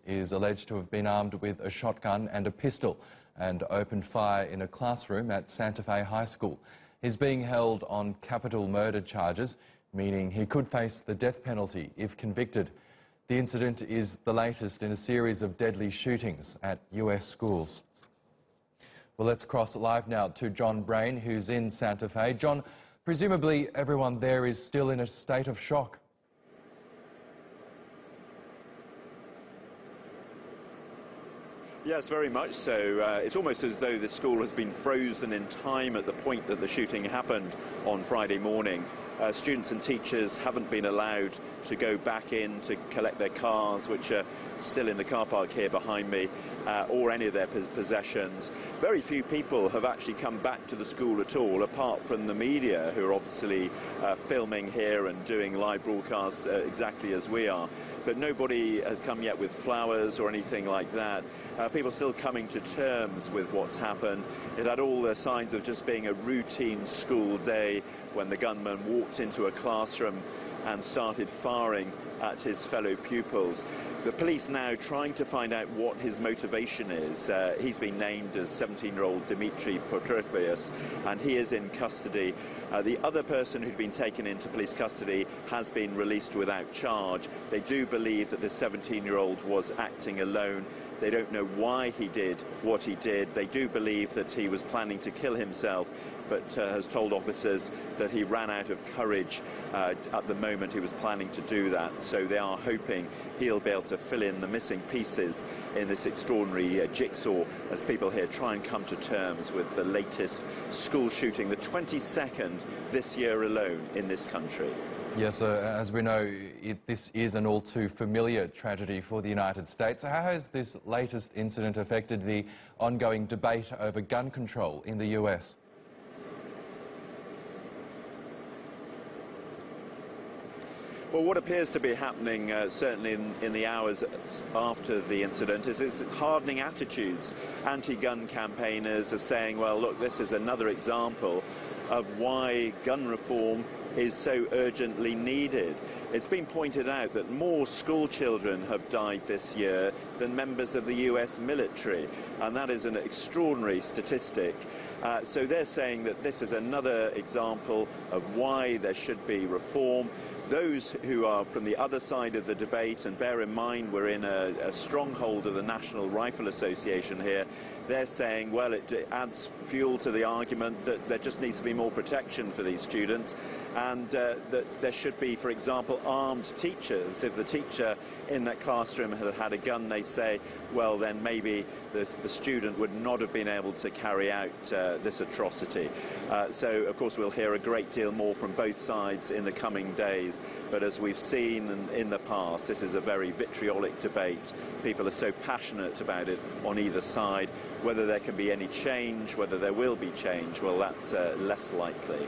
Is alleged to have been armed with a shotgun and a pistol and opened fire in a classroom at Santa Fe High School. He's being held on capital murder charges, meaning he could face the death penalty if convicted. The incident is the latest in a series of deadly shootings at US schools. Well, let's cross live now to John Brain, who's in Santa Fe. John, presumably everyone there is still in a state of shock. Yes, very much so. It's almost as though the school has been frozen in time at the point that the shooting happened on Friday morning. Students and teachers haven't been allowed to go back in to collect their cars, which are still in the car park here behind me, or any of their possessions. Very few people have actually come back to the school at all, apart from the media, who are obviously filming here and doing live broadcasts exactly as we are. But nobody has come yet with flowers or anything like that. People still coming to terms with what's happened. It had all the signs of just being a routine school day when the gunman walked into a classroom and started firing at his fellow pupils. The police now trying to find out what his motivation is. He's been named as 17-year-old Dimitri Prokofievich, and he is in custody. The other person who'd been taken into police custody has been released without charge. They do believe that the 17-year-old was acting alone. They don't know why he did what he did. They do believe that he was planning to kill himself, but has told officers that he ran out of courage at the moment he was planning to do that. So they are hoping he'll be able to fill in the missing pieces in this extraordinary jigsaw as people here try and come to terms with the latest school shooting, the 22nd this year alone in this country. Yes, as we know, this is an all too familiar tragedy for the United States. How has this latest incident affected the ongoing debate over gun control in the US? Well, what appears to be happening, certainly in the hours after the incident, is this hardening attitudes. Anti-gun campaigners are saying, well, look, this is another example of why gun reform is so urgently needed. It's been pointed out that more school children have died this year than members of the US military, and that is an extraordinary statistic. So they're saying that this is another example of why there should be reform. Those who are from the other side of the debate, and bear in mind we're in a stronghold of the National Rifle Association here, they're saying, well, it adds fuel to the argument that there just needs to be more protection for these students, and that there should be, for example, armed teachers. If the teacher in that classroom had had a gun, they say, well, then maybe the student would not have been able to carry out this atrocity. So, of course, we'll hear a great deal more from both sides in the coming days. But as we've seen in the past, this is a very vitriolic debate. People are so passionate about it on either side. Whether there can be any change, whether there will be change, well, that's less likely.